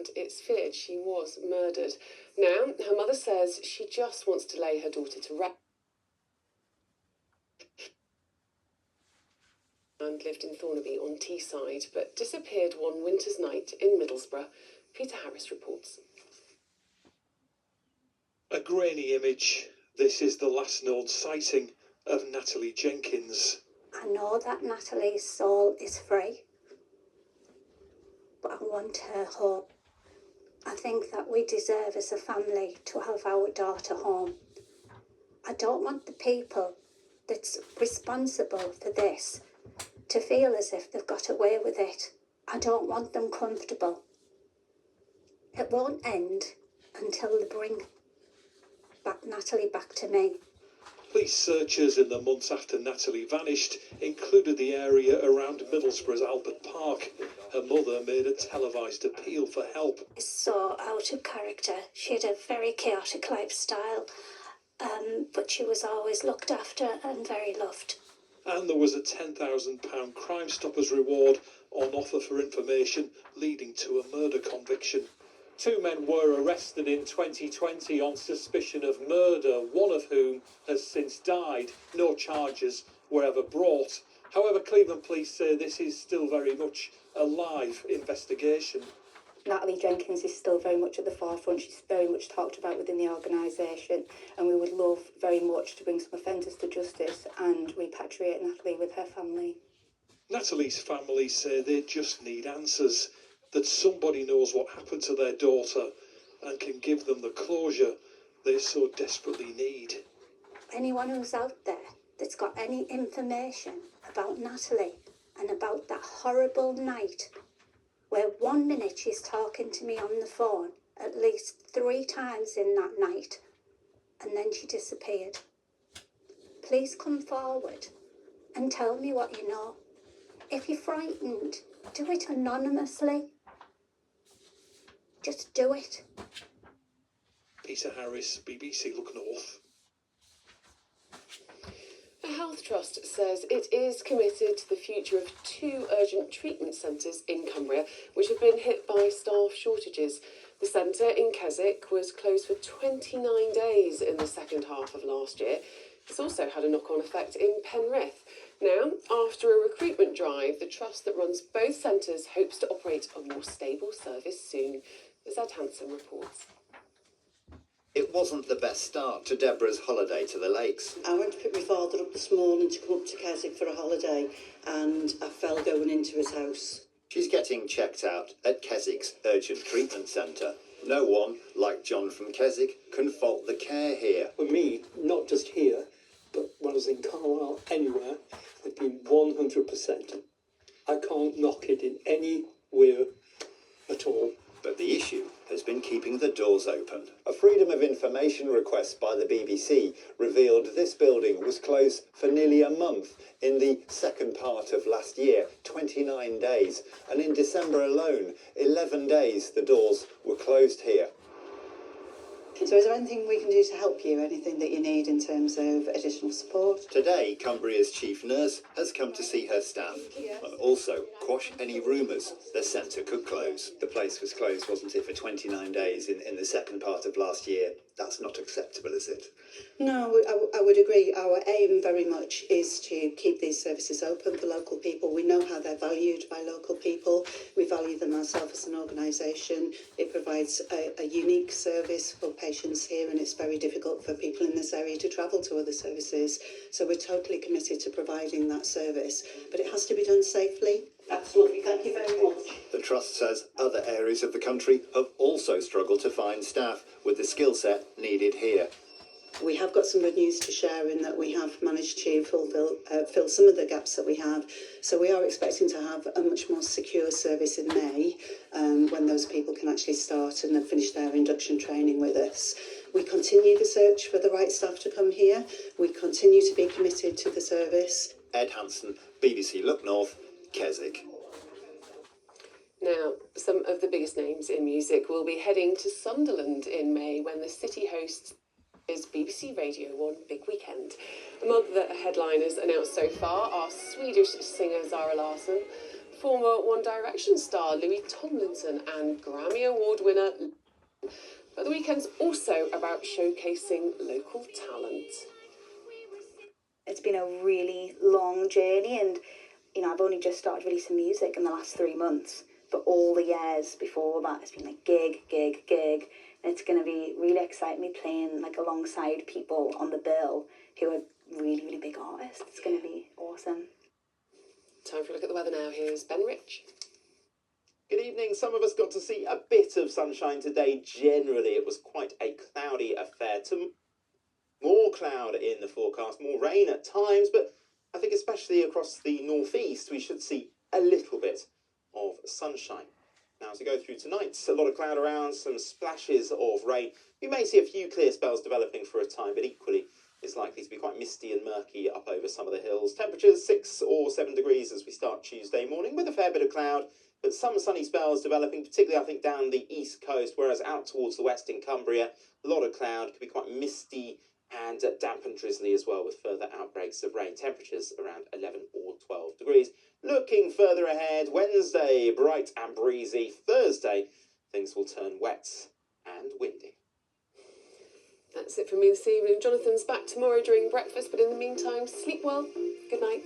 and it's feared she was murdered. Now, her mother says she just wants to lay her daughter to rest and lived in Thornaby on Teesside, but disappeared one winter's night in Middlesbrough. Peter Harris reports. A grainy image. This is the last known sighting of Natalie Jenkins. I know that Natalie's soul is free, but I want her home. I think that we deserve as a family to have our daughter home. I don't want the people that's responsible for this to feel as if they've got away with it. I don't want them comfortable. It won't end until they bring Natalie back to me. Police searches in the months after Natalie vanished included the area around Middlesbrough's Albert Park. Her mother made a televised appeal for help. It's so out of character. She had a very chaotic lifestyle, but she was always looked after and very loved. And there was a £10,000 Crime Stoppers reward on offer for information leading to a murder conviction. 2 men were arrested in 2020 on suspicion of murder, one of whom has since died. No charges were ever brought. However, Cleveland police say this is still very much a live investigation. Natalie Jenkins is still very much at the forefront. She's very much talked about within the organisation, and we would love very much to bring some offenders to justice and repatriate Natalie with her family. Natalie's family say they just need answers, that somebody knows what happened to their daughter and can give them the closure they so desperately need. Anyone who's out there that's got any information about Natalie and about that horrible night where 1 minute she's talking to me on the phone at least 3 times in that night and then she disappeared, please come forward and tell me what you know. If you're frightened, do it anonymously. Just do it. Peter Harris, BBC Look North. The Health Trust says it is committed to the future of 2 urgent treatment centres in Cumbria, which have been hit by staff shortages. The centre in Keswick was closed for 29 days in the second half of last year. It's also had a knock-on effect in Penrith. Now, after a recruitment drive, the trust that runs both centres hopes to operate a more stable service soon. As Ed Hansen reports. It wasn't the best start to Deborah's holiday to the lakes. I went to pick my father up this morning to come up to Keswick for a holiday, and I fell going into his house. She's getting checked out at Keswick's Urgent Treatment Centre. No one, like John from Keswick, can fault the care here. For me, not just here, but when I was in Carlisle, anywhere, it's been 100%. I can't knock it in anywhere at all. But the issue has been keeping the doors open. A Freedom of Information request by the BBC revealed this building was closed for nearly a month in the second part of last year, 29 days. And in December alone, 11 days the doors were closed here. So is there anything we can do to help you? Anything that you need in terms of additional support? Today, Cumbria's chief nurse has come to see her staff and also quash any rumours the centre could close. The place was closed, wasn't it, for 29 days in the second part of last year. That's not acceptable, is it? No, I would agree. Our aim very much is to keep these services open for local people. We know how they're valued by local people. We value them ourselves as an organisation. It provides a unique service for patients here, and it's very difficult for people in this area to travel to other services. So we're totally committed to providing that service, but it has to be done safely. Absolutely, thank you very much. The Trust says other areas of the country have also struggled to find staff with the skill set needed here. We have got some good news to share in that we have managed to fill some of the gaps that we have. So we are expecting to have a much more secure service in May, when those people can actually start and have finished their induction training with us. We continue the search for the right staff to come here. We continue to be committed to the service. Ed Hansen, BBC Look North, Keswick. Now, some of the biggest names in music will be heading to Sunderland in May when the city hosts is BBC Radio 1 Big Weekend. Among the headliners announced so far are Swedish singer Zara Larsson, former One Direction star Louis Tomlinson and Grammy Award winner. But the weekend's also about showcasing local talent. It's been a really long journey, and I've only just started releasing music in the last 3 months, but all the years before that it's been like gig, and it's going to be really exciting me playing like alongside people on the bill who are really, really big artists. It's going to be awesome. Time for a look at the weather now. Here's Ben Rich. Good evening. Some of us got to see a bit of sunshine today. Generally, it was quite a cloudy affair. More cloud in the forecast, more rain at times, but I think especially across the northeast, we should see a little bit of sunshine. Now, as we go through tonight, a lot of cloud around, some splashes of rain. We may see a few clear spells developing for a time, but equally it's likely to be quite misty and murky up over some of the hills. Temperatures 6 or 7 degrees as we start Tuesday morning, with a fair bit of cloud, but some sunny spells developing, particularly I think down the east coast, whereas out towards the west in Cumbria, a lot of cloud, could be quite misty and damp and drizzly as well, with further outbreaks of rain. Temperatures around 11 or 12 degrees. Looking further ahead, Wednesday, bright and breezy. Thursday, things will turn wet and windy. That's it from me this evening. Jonathan's back tomorrow during breakfast, but in the meantime, sleep well. Good night.